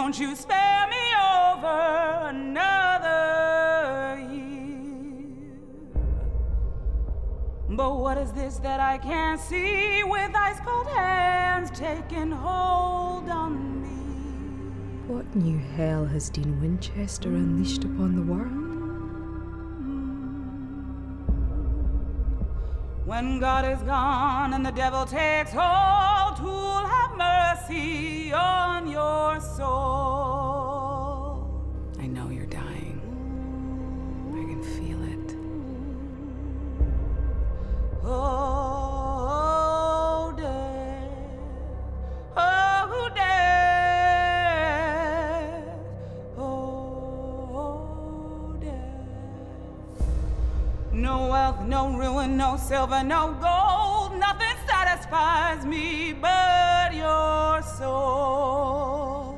Won't you spare me over another year? But what is this that I can't see with ice cold hands taking hold on me? What new hell has Dean Winchester unleashed upon the world? When God is gone and the devil takes hold, who'll have mercy on your soul? I know you're dying. I can feel it. Oh, death. Oh, death. Oh, death. No wealth, no ruin, no silver, no gold. Nothing satisfies me but your soul.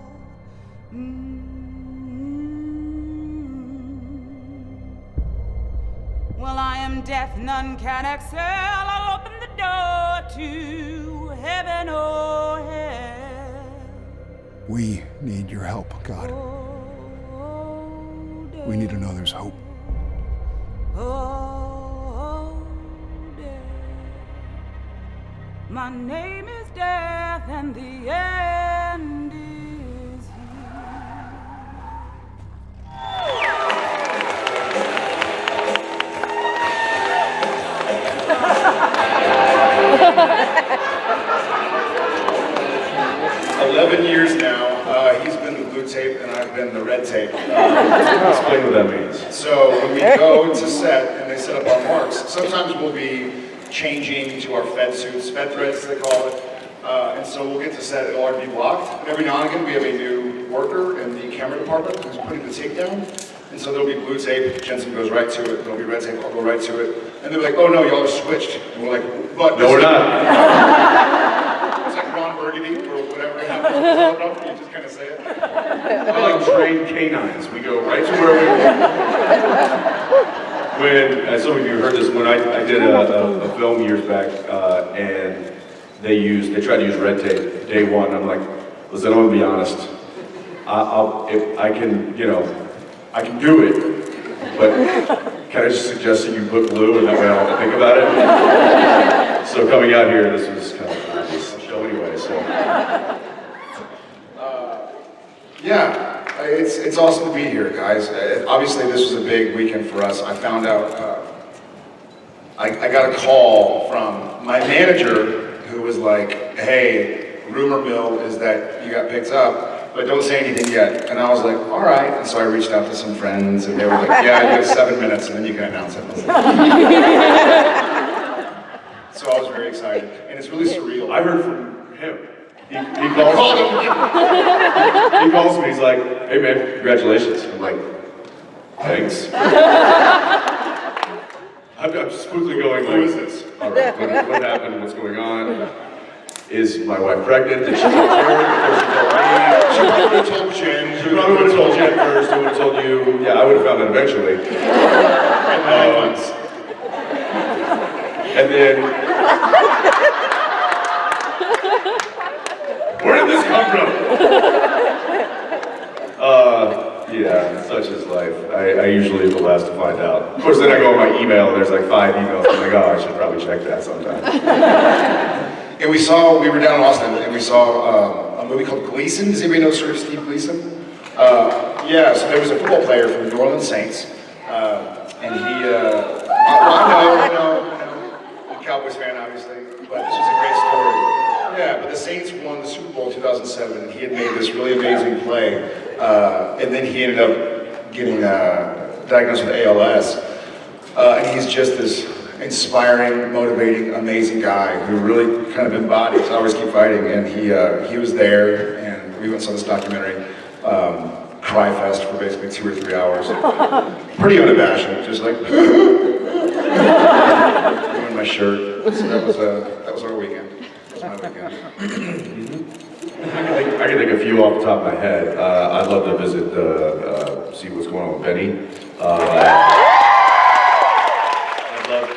Well, I am death, none can excel. I'll open the door to heaven or hell. We need your help, God. We need to know there's hope. Oh, death. My name is Death, and the end is here. 11 years now. He's been the blue tape and I've been the red tape. Explain what that means. So when we go to set and they set up our marks, sometimes we'll be changing to our Fed suits, Fed threads they call it. And so we'll get to set, it'll already be blocked. And every now and again we have a new worker in the camera department who's putting the tape down. And so there'll be blue tape, Jensen goes right to it, there'll be red tape, I'll go right to it. And they're like, oh no, y'all are switched. And we're like, but no, we're not. It's like Ron Burgundy or whatever. You just kind of say it. We're like trained canines. We go right to where we were. When, as some of you heard this, when I did a film years back, and they tried to use red tape day one. I'm like, listen, I'm gonna be honest. I can do it, but can I just suggest that you put blue and that way I don't have to think about it? So coming out here, this was kind of a nice show anyway. So yeah, it's awesome to be here, guys. Obviously, this was a big weekend for us. I found out. I got a call from my manager who was like, "Hey, rumor mill is that you got picked up, but don't say anything yet." And I was like, "All right." And so I reached out to some friends, and they were like, "Yeah, you have 7 minutes, and then you can announce it." So I was very excited, and it's really surreal. I heard from him. He calls me, he's like, "Hey man, congratulations." I'm like, "Thanks." I'm spookily going, who is this? All right, what happened, what's going on? Is my wife pregnant? Did she tell Karen before she told me? She probably would have told Jen. She probably would have told Jen first, who would have told you. Yeah, I would have found out eventually. And then, where did this come from? Yeah, such is life. I usually am the last to find out. Of course, then I go on my email, and there's like 5 emails. I'm like, oh, I should probably check that sometime. And we were down in Austin, and we saw a movie called Gleason. Does anybody know Sir Steve Gleason? Yeah, so there was a football player from the New Orleans Saints, and he, I know, I'm a Cowboys fan, obviously, but this was a great story. Yeah, but the Saints won the Super Bowl in 2007, and he had made this really amazing play, and then he ended up getting diagnosed with ALS, and he's just this inspiring, motivating, amazing guy who really kind of embodies Always Keep Fighting, and he was there, and we went and saw this documentary, Cry Fest, for basically 2 or 3 hours. Pretty unabashed, just like doing my shirt. So that was our weekend. That was my weekend. I can think a few off the top of my head. I'd love to visit, see what's going on with Benny.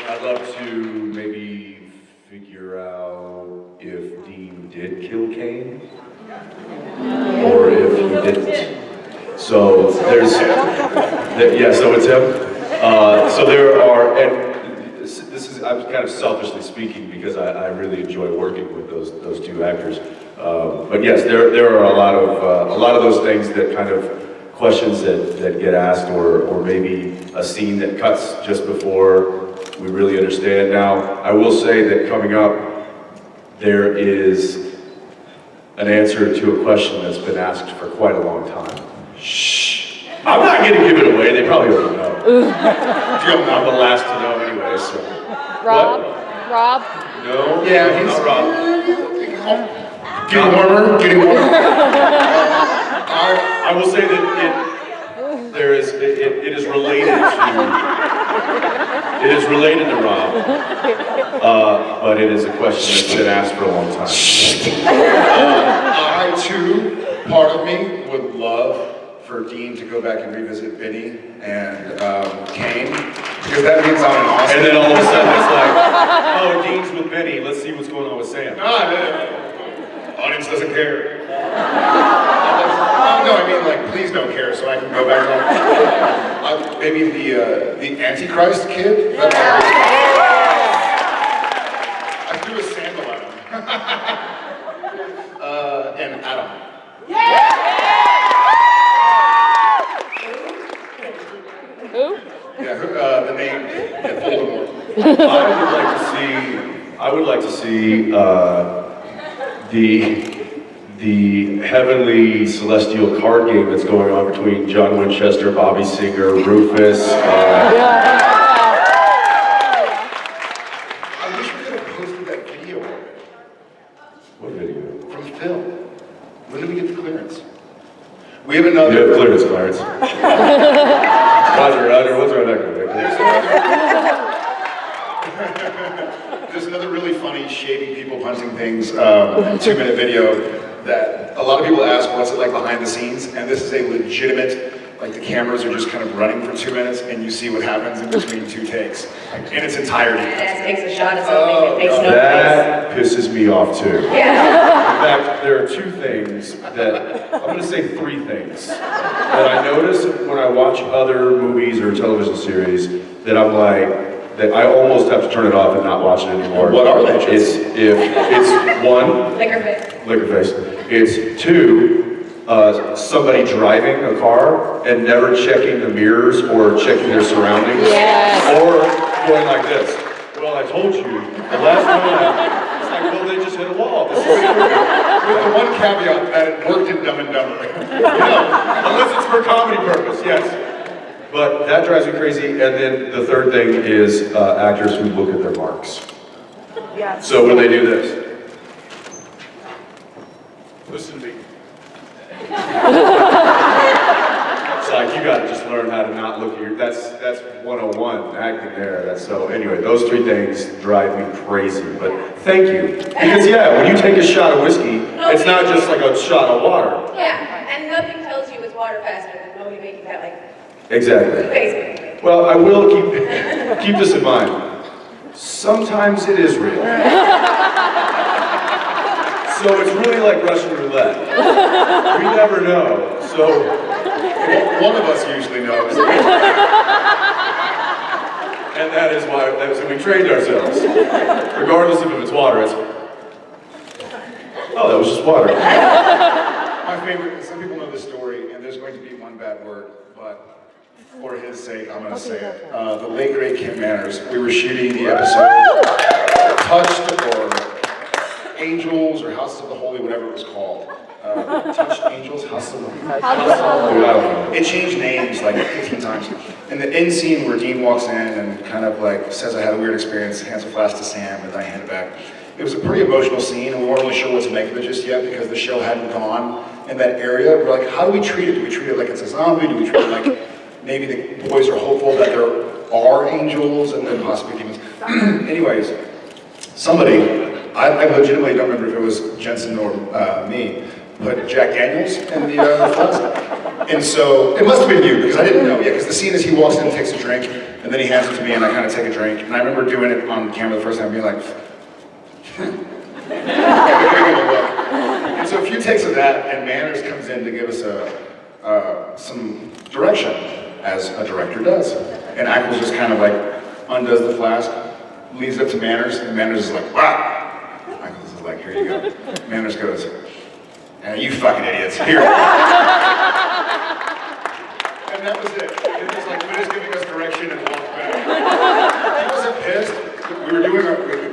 I'd love to maybe figure out if Dean did kill Kane, or if if he didn't. So there's, yeah, so it's him. So there are, and this is, I'm kind of selfishly speaking because I really enjoy working with those two actors. But yes, there are a lot of those things that kind of questions that get asked, or maybe a scene that cuts just before we really understand. Now, I will say that coming up, there is an answer to a question that's been asked for quite a long time. Shh! I'm not going to give it away. They probably already know. I'm the last to know anyway. So. Rob? What? Rob? No. Yeah, he's not Rob. Getting warmer. Getting warmer. I will say that it is related to Rob, but it is a question that's been asked for a long time. I too, part of me would love for Dean to go back and revisit Benny and Kane, because that means I'm an Austin. And then all of a sudden it's like, oh, Dean's with Benny. Let's see what's going on with Sam. No, audience doesn't care. No, I mean, like, please don't care, so I can go back on. Maybe the Antichrist kid. I threw a sandal at him. And Adam. Who? Yeah, the name. Yeah, Voldemort. I would like to see the heavenly celestial card game that's going on between John Winchester, Bobby Singer, Rufus. I wish we could have posted that video already. What video? From Phil. When did we get the clearance? We have another. You have clearance, Clarence. Roger, what's our next one? There's another really funny shaving people punching things 2-minute video that a lot of people ask what's it like behind the scenes, and this is a legitimate, like the cameras are just kind of running for 2 minutes and you see what happens in between 2 takes in its entirety. It takes a shot at something, it makes no That pisses me off too. Yeah. In fact, there are 2 things that, I'm going to say 3 things, that I notice when I watch other movies or television series that I'm like, that I almost have to turn it off and not watch it anymore. What are they? It's 1, liquor face. It's 2, somebody driving a car and never checking the mirrors or checking their surroundings. Yes. Or going like this. Well, I told you, the last time, it's like, well, they just hit a wall. This is With the one caveat that it worked in Dumb and Dumber. unless it's for comedy purpose, yes. But that drives me crazy. And then the third thing is actors who look at their marks. Yes. So when they do this. Listen to me. It's like, you gotta just learn how to not look at your, that's 101 acting there. So anyway, those 3 things drive me crazy, but thank you. Because yeah, when you take a shot of whiskey, it's not just like a shot of water. Yeah, and nothing tells you it's water faster than nobody making that like Exactly. face. Well, I will keep this in mind. Sometimes it is real. So it's really like Russian roulette. We never know. So One of us usually knows. and that is why we trained ourselves. Regardless of if it's water, it's oh, that was just water. My favorite, some people know this story, and there's going to be one bad word, but for his sake, I'm going to say it. The late, great Kim Manners, we were shooting the episode Touched or Angels or House of the Holy, whatever it was called. Touched Angels, House of the Holy. Dude, I don't know. It changed names like 15 times. And the end scene where Dean walks in and kind of like says, I had a weird experience, hands a flask to Sam, and I hand it back. It was a pretty emotional scene, and we weren't really sure what to make of it just yet because the show hadn't gone in that area. We're like, how do we treat it? Do we treat it like it's a zombie? Do we treat it like maybe the boys are hopeful that there are angels and then possibly demons? Anyways, somebody, I legitimately don't remember if it was Jensen or me, put Jack Daniels in the flask. And so, it must have been you, because I didn't know yet, because the scene is he walks in and takes a drink, and then he hands it to me, and I kind of take a drink. And I remember doing it on camera the first time, being like, and so a few takes of that, and Manners comes in to give us some direction, as a director does. And Ackles just kind of like undoes the flask, leaves it up to Manners, and Manners is like, wow. Ackles is like, here you go. Manners goes, you fucking idiots, here. And that was it. It was like finished giving us direction and walked back. He wasn't pissed. We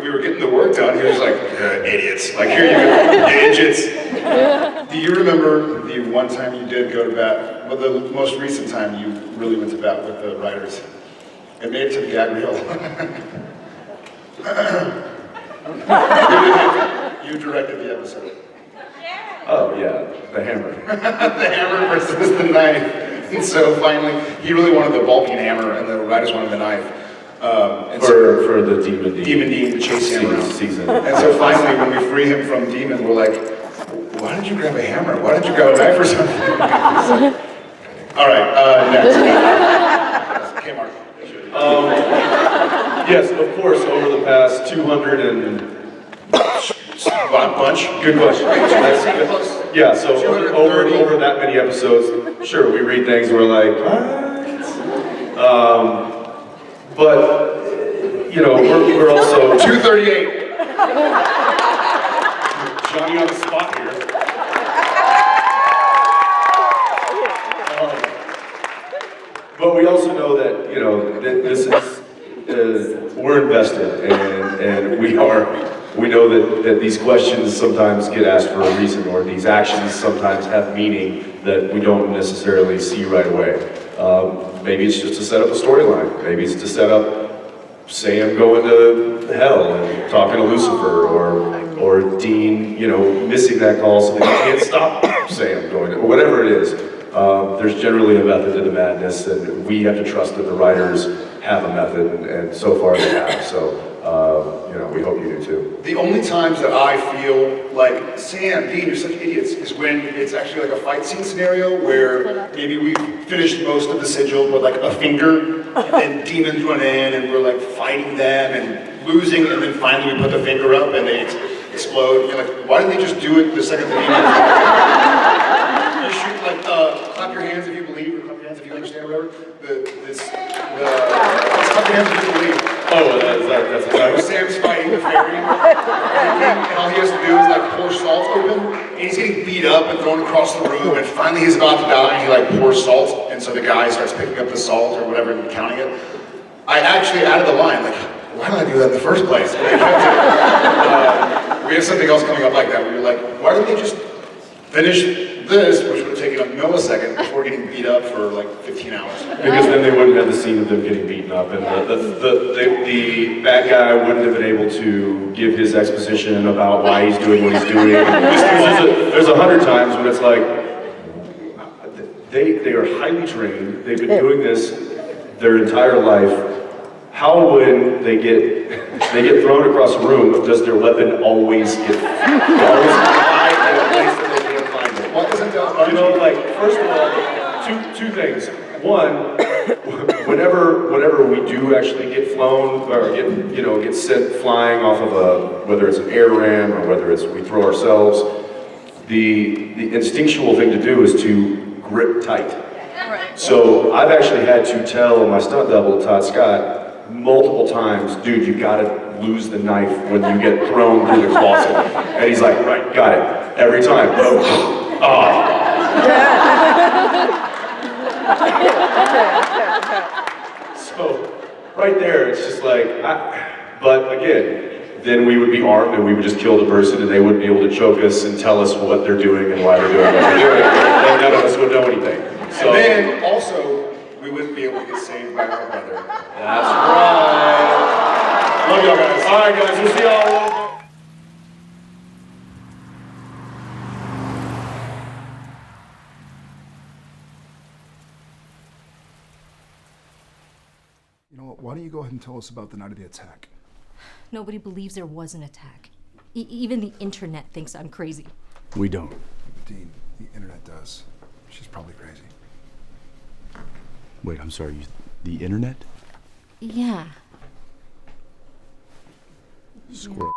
were getting the work done. He was like, idiots. Like, here you go, idiots. Do you remember the one time you did go to bat? Well, the most recent time you really went to bat with the writers? It made it to the gag reel. You directed the episode. Oh yeah, the hammer. The hammer versus the knife. And so finally, he really wanted the ball peen hammer, and the writers wanted the knife. For the Demon Dean. Demon Dean to chase him around. Season. And so finally, when we free him from Demon, we're like, why did you grab a hammer? Why did you grab a knife or something? All right, next. Okay, Mark. Yes, of course, over the past 200 and... Bunch. Good question. Yeah, so over that many episodes, sure, we read things, we're like, what? But, you know, we're also... 238. Johnny on the spot here. But we also know that, you know, that this is, we're invested, and we know that these questions sometimes get asked for a reason, or these actions sometimes have meaning that we don't necessarily see right away. Maybe it's just to set up a storyline. Maybe it's to set up Sam going to hell and talking to Lucifer, or Dean, you know, missing that call so that he can't stop Sam going to, or whatever it is. There's generally a method to the madness, and we have to trust that the writers have a method, and so far they have. So, you know, we hope you do too. The only times that I feel like, Sam, Dean, you're such idiots, is when it's actually like a fight scene scenario where maybe we've finished most of the sigil with like a finger, and demons run in, and we're like fighting them and losing, and then finally we put the finger up and they explode. And you're like, why didn't they just do it the second the demon? You shoot like, clap your hands if you believe, or clap your hands if you understand, or whatever. Clap your hands if you believe. Oh, that's exactly. Sam's fighting the fairy, and all he has to do is like pour salt open, and he's getting beat up and thrown across the room, and finally he's about to die, and he like pours salt, and so the guy starts picking up the salt or whatever and counting it. I actually added the line, like, why did I do that in the first place? And they kept it. We have something else coming up like that, where you're like, why didn't they just finish this, which would have taken a millisecond before getting beat up for like 15 hours. Because then they wouldn't have the scene of them getting beaten up, and the bad guy wouldn't have been able to give his exposition about why he's doing what he's doing. There's 100 times when it's like, they are highly trained, they've been doing this their entire life. How when they get thrown across a room, does their weapon always fly in a place that they can't find it? What isn't that? You know, like, first of all, two things. One, whenever we do actually get flown, or get sent flying off of whether it's an air ram or whether it's we throw ourselves, the instinctual thing to do is to grip tight. So I've actually had to tell my stunt double, Todd Scott, multiple times, dude, you gotta lose the knife when you get thrown through the closet. And he's like, right, got it. Every time. So, right there, it's just like, but again, then we would be armed and we would just kill the person and they wouldn't be able to choke us and tell us what they're doing and why they're doing what they're doing. And none of us would know anything. So, and then, also, we wouldn't be able to get saved by our brother. That's right. Love y'all guys. All right, guys, we'll see y'all. You know what? Why don't you go ahead and tell us about the night of the attack? Nobody believes there was an attack. Even the internet thinks I'm crazy. We don't. Dean, the internet does. She's probably crazy. Wait, I'm sorry, the internet? Yeah. Squirrel.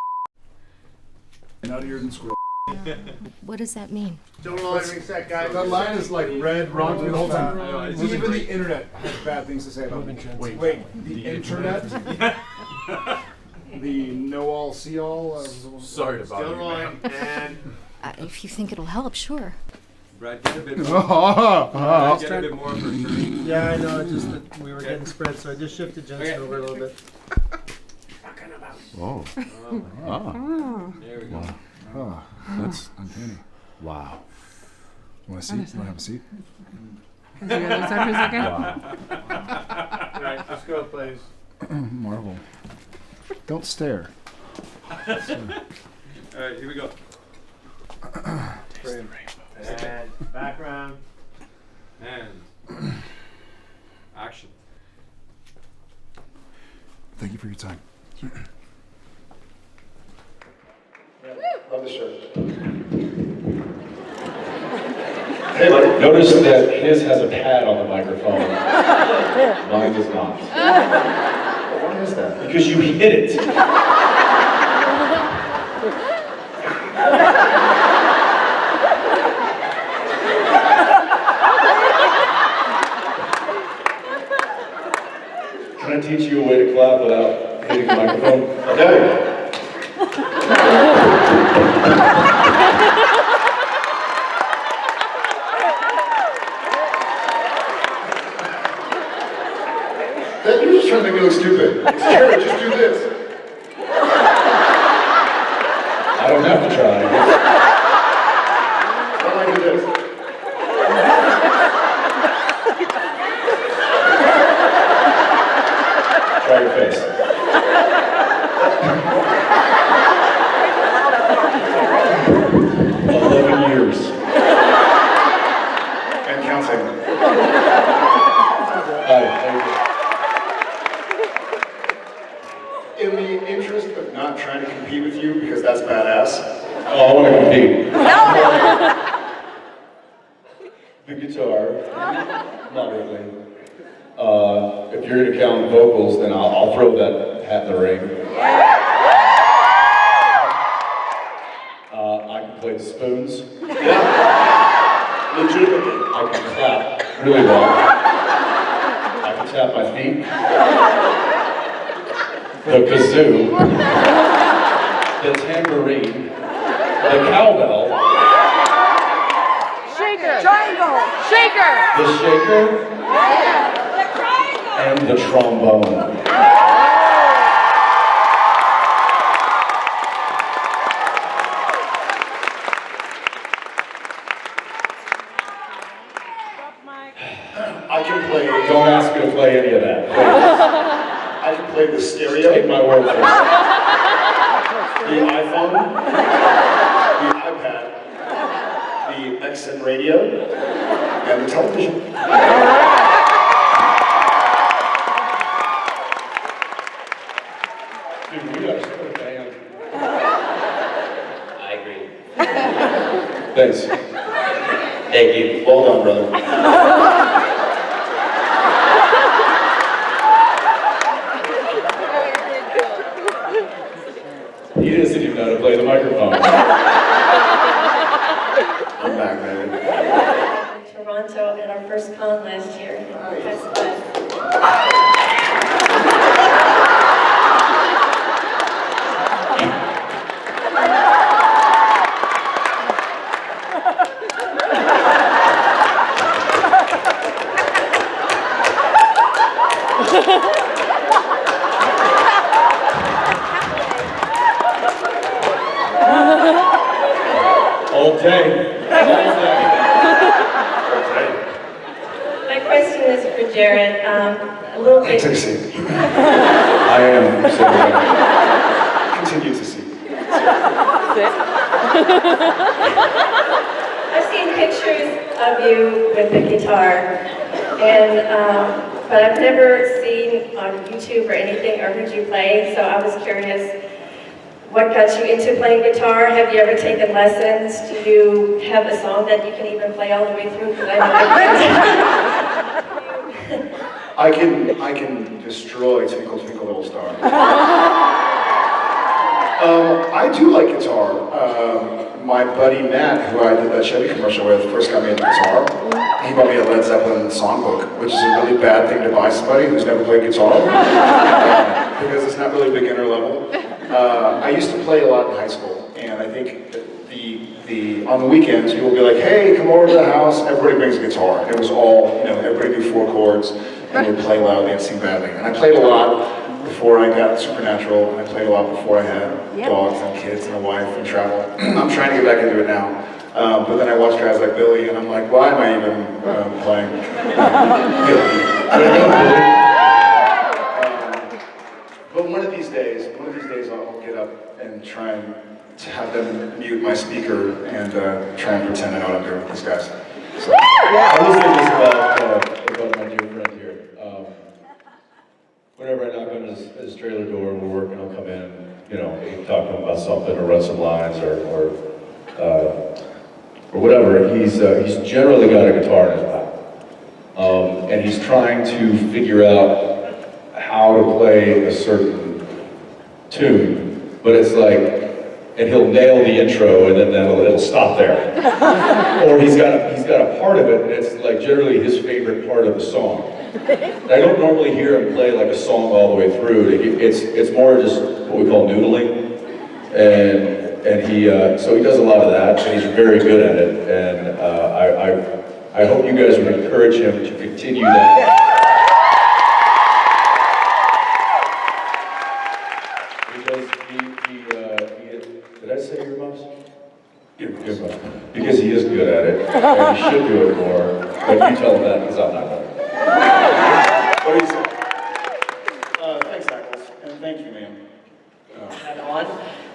Nuttier than squirrel. What does that mean? Don't line reset, guys. That line is like red, wrong to me the whole time. know. Even the internet has bad things to say about me. Wait, the internet? The know-all, see-all? Sorry to bother Still you, rolling, man. and If you think it'll help, sure. Brad, get a bit more. Brad, get a bit more for turning. Yeah, I know, just that we were getting spread, so I just shifted Jensen over a little bit. Oh. There we go. Wow. Oh, That's uncanny. wow. Want a seat? Want to have a seat? Can you guys talk for a second? Wow. right, let's go, please. Marvel. Don't stare. Alright, here we go. And background. And action. Thank you for your time. Love the shirt. Hey, notice that his has a pad on the microphone. Mine does not. Why is that? Because you hit it. Can I teach you a way to clap without hitting the microphone? Okay. You're just trying to make me look stupid. Sure, just do this. I don't have to try. Why don't I do this? Try your face. 11 years. And counting. Hi, thank you. In the interest of not trying to compete with you, because that's badass. Oh, I want to compete. The guitar, moderately. If you're going to count vocals, then I'll throw that hat in the ring. I can play the spoons. Legitimately. I can clap really well. I can tap my feet. The kazoo. The tambourine. The cowbell. Shaker. Triangle. Shaker. The shaker. And the trombone. I can play. Don't ask me to play any of that. Please. I can play the stereo. Take my word for it. The iPhone, the iPad, the XM radio, and the television. Dude, we gotta start a band. I agree. Thanks. Thank you. Well done, brother. He doesn't even know how to play the microphone. I'm back, man. Toronto at our first con last year. That's fun. All day. My question is for Jared. A little bit. Take a seat. I am. So, continue to see. I've seen pictures of you with the guitar, and but I've never seen on YouTube or anything or heard you play. So I was curious, what got you into playing guitar? Have you ever taken lessons? Do you have a song that you can even play all the way through? Because I know I can't. I can destroy Twinkle Twinkle Little Star. I do like guitar. My buddy Matt, who I did that Chevy commercial with, first got me a guitar. He bought me a Led Zeppelin songbook, which is a really bad thing to buy somebody who's never played guitar, because it's not really beginner level. I used to play a lot in high school, and I think on the weekends, people will be like, hey, come over to the house, everybody brings a guitar. It was all, everybody do 4 chords, and we'd play loudly and sing badly. And I played a lot before I got Supernatural, and I played a lot before I had dogs and kids and a wife and travel. I'm trying to get back into it now. But then I watch guys like Billy, and I'm like, why am I even playing? But one of these days I'll get up and try and have them mute my speaker and try and pretend I know what I'm doing with these guys. So. I will say this about my dear friend here. Whenever I knock on his trailer door and we're working, I'll come in, talk to him about something or run some lines or whatever. He's generally got a guitar in his lap. And he's trying to figure out how to play a certain tune, but it's like, and he'll nail the intro and then it'll stop there. Or he's got a part of it and it's like generally his favorite part of the song. And I don't normally hear him play like a song all the way through. It's more just what we call noodling. And so he does a lot of that and he's very good at it. And I hope you guys would encourage him to continue that. Did I say earmuffs? Earmuffs. Because he is good at it, and he should do it more, but you tell him that because I'm not going to. What do you say? Thanks, Ackles, and thank you, ma'am. Hat on.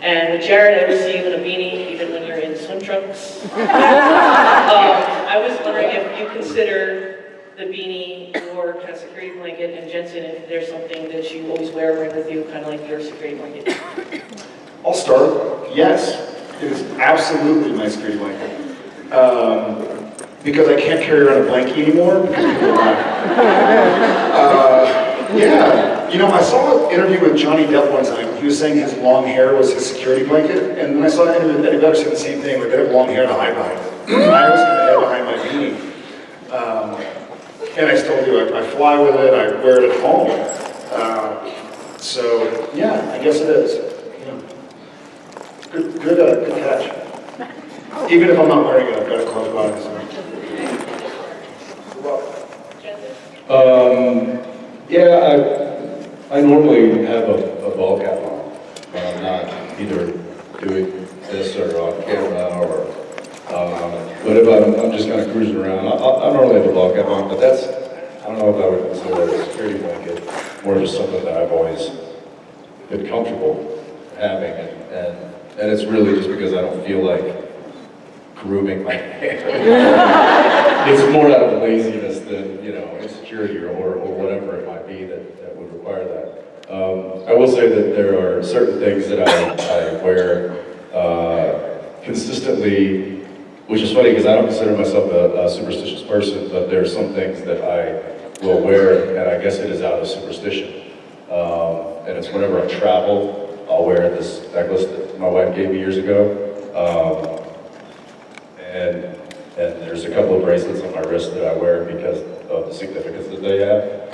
And Jared, I ever see you in a beanie, even when you're in swim trunks. I was wondering if you consider the beanie your kind of security blanket, and Jensen, if there's something that you always wear with you, kind of like your security blanket. I'll start. Yes, it is absolutely my security blanket. Because I can't carry around a blankie anymore because people laugh. I saw an interview with Johnny Depp one time. He was saying his long hair was his security blanket, and then I saw an interview with Eddie Vedder saying the same thing, like they have long hair to hide behind it. I always get the hair behind my beanie. And I still do. I fly with it, I wear it at home. So, yeah, I guess it is. Good catch. Even if I'm not wearing it, I've got it close by. I normally have a ball cap on when I'm not either doing this or on camera but if I'm just kind of cruising around, I normally have a ball cap on, but I don't know if I would consider that a security blanket, more just something that I've always been comfortable having, and it's really just because I don't feel like grooming my hair. It's more out of laziness than, insecurity or whatever it might be that would require that. I will say that there are certain things that I wear consistently, which is funny because I don't consider myself a superstitious person, but there are some things that I will wear, and I guess it is out of superstition. And it's whenever I travel, I'll wear this necklace that my wife gave me years ago. And there's a couple of bracelets on my wrist that I wear because of the significance that they have.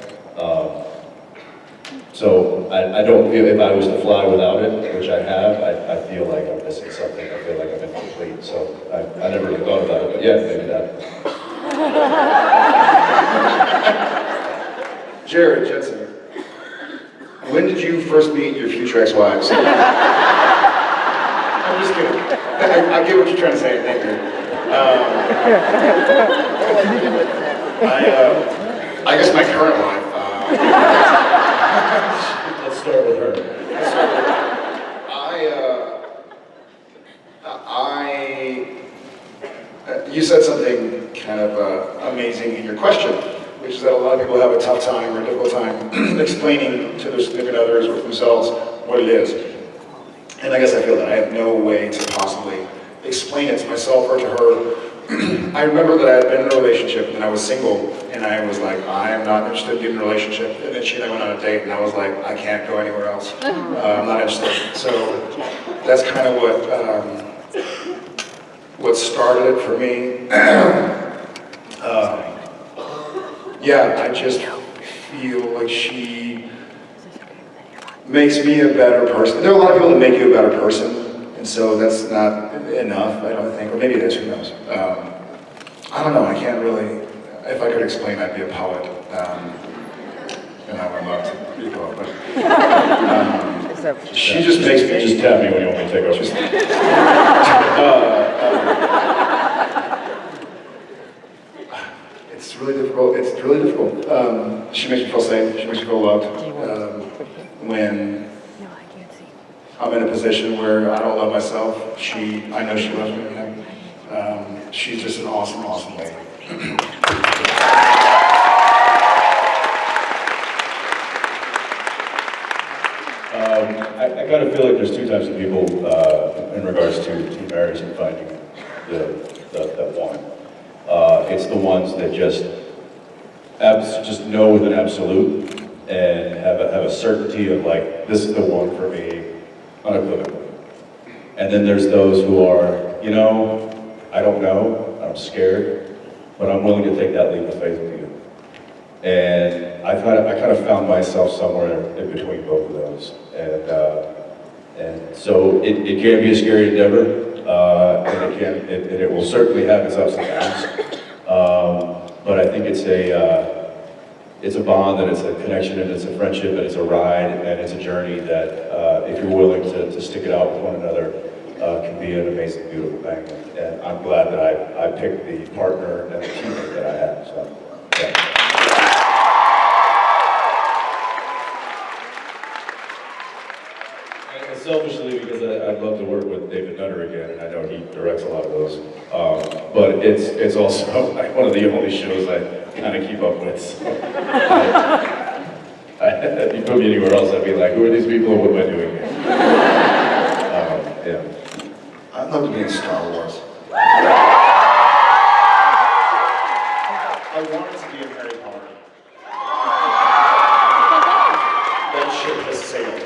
So I don't feel, if I was to fly without it, which I have, I feel like I'm missing something. I feel like I'm incomplete. So I never really thought about it, but yeah, maybe that. Jared, Jensen, when did you first meet your future ex-wives? I'm just kidding. I get what you're trying to say. Thank you. I guess my current wife. Let's start with her. You said something kind of amazing in your question, which is that a lot of people have a tough time or a difficult time explaining to their significant others or themselves what it is. And I guess I feel that I have no way to possibly explain it to myself or to her. I remember that I had been in a relationship and I was single, and I was like, I am not interested in getting a relationship. And then she and I went on a date, and I was like, I can't go anywhere else. I'm not interested. So that's kind of what what started it for me. Yeah, I just feel like she makes me a better person. There are a lot of people that make you a better person, and so that's not enough, I don't think, or maybe it is, who knows. I don't know, I can't really, if I could explain, I'd be a poet, and I would love to be a poet, but she just makes me... Just tap me when you want me to take over. It's really difficult. It's really difficult. She makes me feel safe. She makes me feel loved. When I'm in a position where I don't love myself, I know she loves me. You know? She's just an awesome, awesome lady. I kind of feel like there's two types of people in regards to marriage and finding that one. It's the ones that just know with an absolute and have a certainty of like, this is the one for me, unequivocally. And then there's those who are, you know, I don't know, I'm scared, but I'm willing to take that leap of faith with you. And I kind of found myself somewhere in between both of those. And so it can be a scary endeavor, and it will certainly have its ups and downs. But I think it's a bond, and it's a connection, and it's a friendship, and it's a ride, and it's a journey that if you're willing to stick it out with one another, can be an amazing, beautiful thing. And I'm glad that I picked the partner and the teammate that I have. So, yeah. Selfishly, because I'd love to work with David Nutter again, and I know he directs a lot of those. But it's also like one of the only shows I kind of keep up with. So if you put me anywhere else, I'd be like, who are these people and what am I doing here? Yeah. I'd love to be in Star Wars. I wanted to be in Harry Potter. That ship has sailed.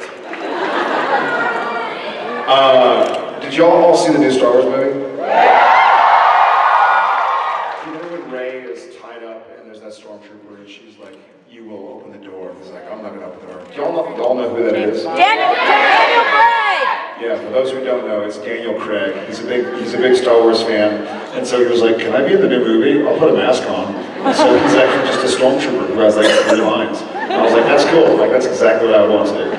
Did y'all all see the new Star Wars movie? You know when Rey is tied up and there's that stormtrooper and she's like, you will open the door. And he's like, I'm not going to open the door. Do y'all know who that is? Daniel Craig! Yeah, for those who don't know, it's Daniel Craig. He's a big Star Wars fan. And so he was like, can I be in the new movie? I'll put a mask on. And so he's actually just a stormtrooper who has like 3 lines. And I was like, that's cool. Like, that's exactly what I would want to do.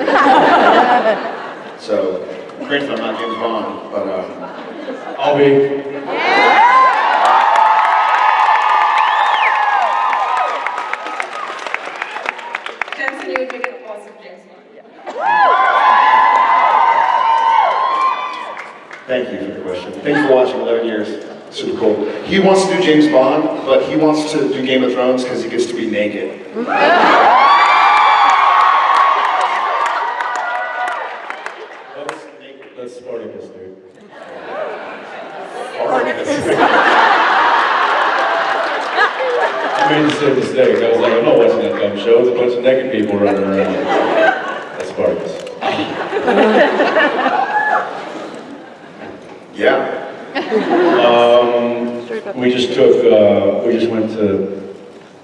So, granted, I'm not James Bond, but I'll be. Jensen, you would make an awesome James Bond. thank you for the question. Thank you for watching 11 years. Super cool. He wants to do James Bond, but he wants to do Game of Thrones because he gets to be naked. That's Spartacus, dude. I made the same mistake. I was like, I'm not watching that dumb show. It's a bunch of naked people running around. That's Spartacus. Yeah. We just went to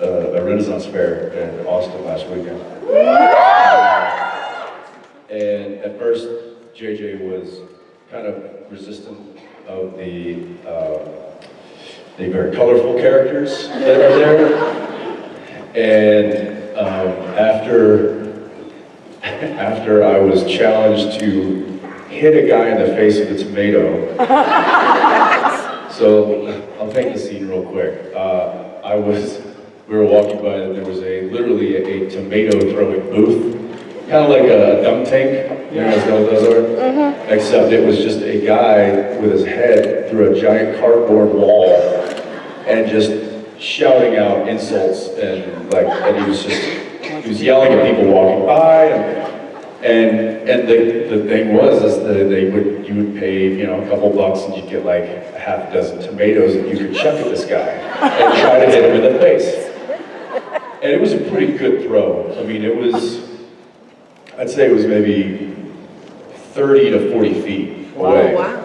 a Renaissance fair in Austin last weekend. And at first, JJ was kind of resistant of the very colorful characters that are there. And after I was challenged to hit a guy in the face with a tomato. So I'll take the scene real quick. We were walking by and there was literally a tomato throwing booth. Kind of like a dunk tank, you know what those are? Mm-hmm. Except it was just a guy with his head through a giant cardboard wall and just shouting out insults and he was yelling at people walking by and the thing was you would pay a couple bucks and you'd get like a half dozen tomatoes and you could chuck at this guy and try to hit him in the face. And it was a pretty good throw. I mean, I'd say it was maybe 30 to 40 feet away. Wow.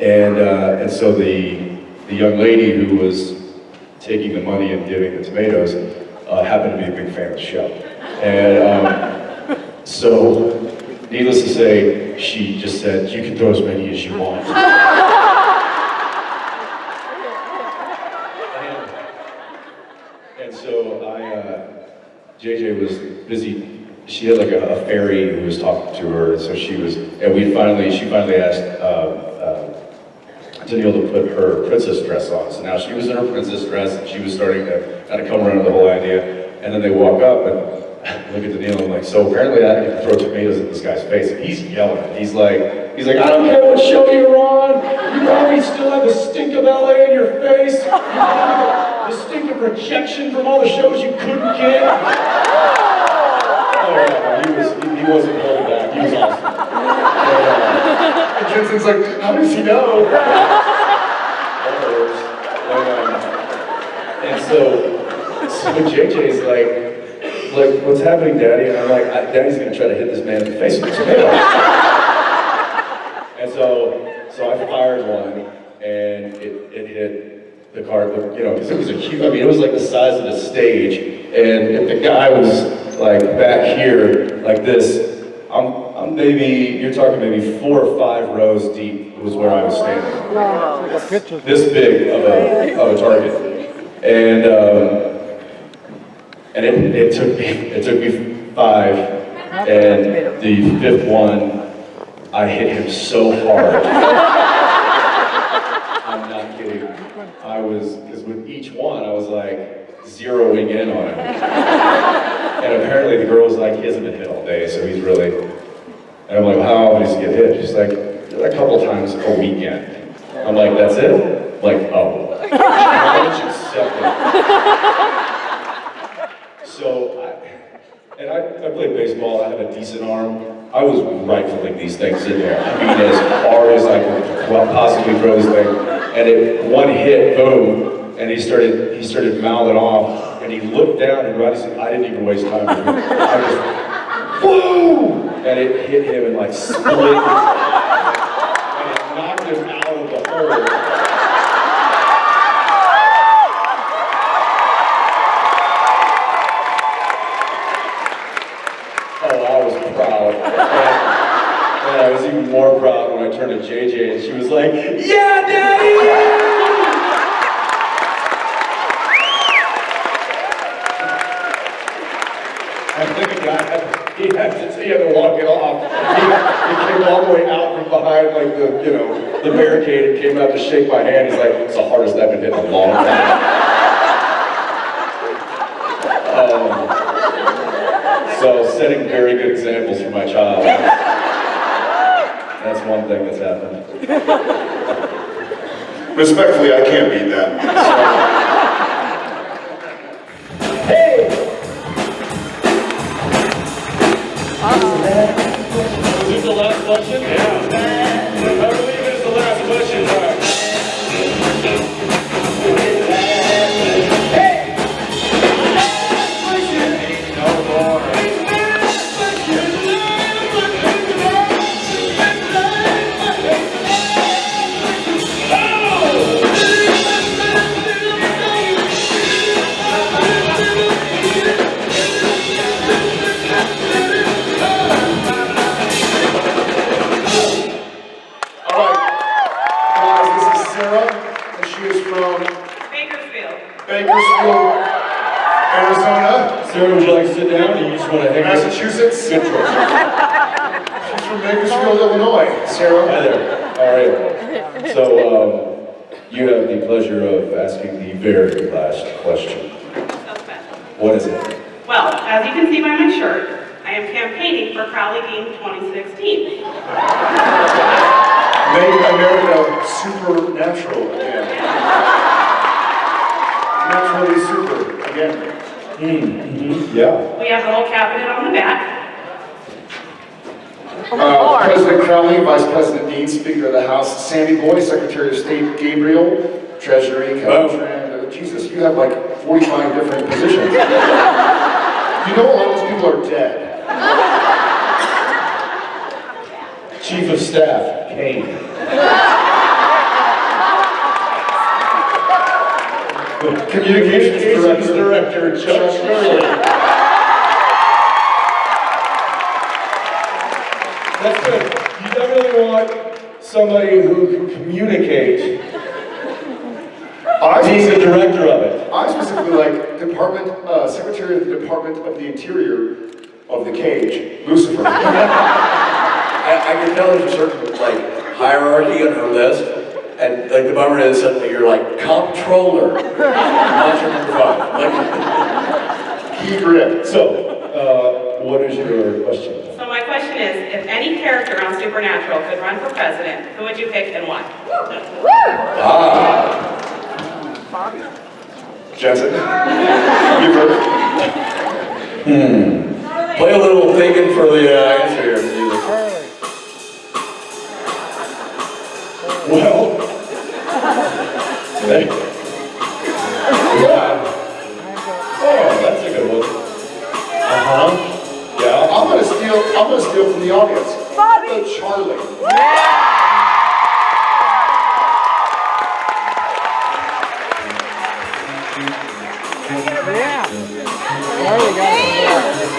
And so the young lady who was taking the money and giving the tomatoes happened to be a big fan of the show. And so, needless to say, she just said, "You can throw as many as you want." And so JJ was busy. She had like a fairy who was talking to her, so she finally asked Danielle to put her princess dress on. So now she was in her princess dress, and she was starting to kind of come around with the whole idea. And then they walk up and look at Danielle and I'm like, so apparently I can throw tomatoes in this guy's face. And he's yelling. He's like, I don't care what show you're on. You probably still have the stink of LA in your face. You have the stink of rejection from all the shows you couldn't get. Oh yeah, he wasn't holding back. He was awesome. And Jensen's like, how does he know? And so JJ's like, what's happening, Daddy? And I'm like, Daddy's gonna try to hit this man in the face with a tomato. And so I fired one, and it hit the car, because it was it was like the size of the stage, and if the guy was like back here, like this, I'm maybe, you're talking maybe 4 or 5 rows deep was where I was standing. Wow. This big of a target. And it took me 5, and the 5th one, I hit him so hard. I'm not kidding. Because with each one, I was like zeroing in on him. And apparently the girl was like, he hasn't been hit all day, so he's really, and I'm like, well, how often does he get hit? She's like, a couple times a weekend. I'm like, that's it? Like, oh. Why don't you accept it? So, I played baseball, I have a decent arm. I was rifling these things in there. I mean, as hard as I could possibly throw this thing. And one hit, boom, and he started mouthing off, and he looked down and right, I didn't even waste time. I just, boom! And it hit him and like split his and it knocked him out of the hole. Oh, I was proud. And I was even more proud when I turned to JJ and she was like, yeah, Daddy! I think he had to walk it off. He came all the way out from behind like the barricade and came out to shake my hand. He's like, it's the hardest I've been hit in a long time. So setting very good examples for my child. That's one thing that's happened. Respectfully, I can't beat that. Hey! Was this the last question? Yeah. I believe it's the last question. All right. Hey! No more. Bakersfield, Arizona. Sarah, would you like to sit down or you just want to hang out? Massachusetts. Good choice. She's from Bakersfield, Illinois. Sarah. Hi there. All right. So, you have the pleasure of asking the very last question. Okay. What is it? Well, as you can see by my shirt, I am campaigning for Crowley Dean 2016. Make America supernatural again. Naturally super again. Yeah. We have the whole cabinet on the back. President Crowley, Vice President Dean, Speaker of the House, Sandy Boy, Secretary of State Gabriel, Treasury, Caltrans. Jesus, you have like 45 different positions. You know a lot of those people are dead. Chief of Staff, Kane. Communications Director Chuck Shirley. That's good. You definitely want somebody who can communicate. Being the director of it. I specifically like Secretary of the Department of the Interior of the Cage, Lucifer. I can tell there's a certain like hierarchy on her list, and like the bummer is suddenly you're like comptroller. Monster number 5. Like, key grip. So, what is your question? So my question is, if any character on Supernatural could run for president, who would you pick and why? Jensen. You first. Play a little thinking for the answer here. Well, yeah. Oh, that's a good one. Yeah. I'm gonna steal from the audience. Bobby. Charlie.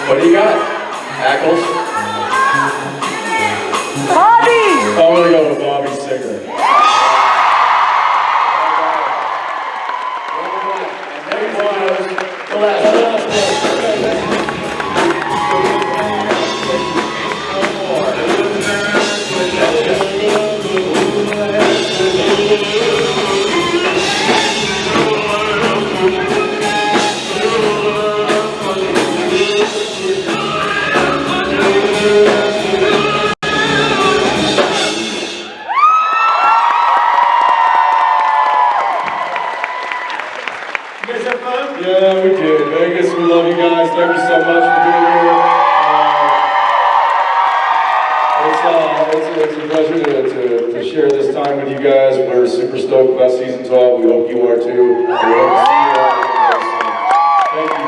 What do you got? Ackles? I'm gonna go with Bobby Singer. Yeah, we did. Vegas, we love you guys. Thank you so much for being here. It's a pleasure to share this time with you guys. We're super stoked about season 12. We hope you are too. We hope to see you all very soon. Thank you.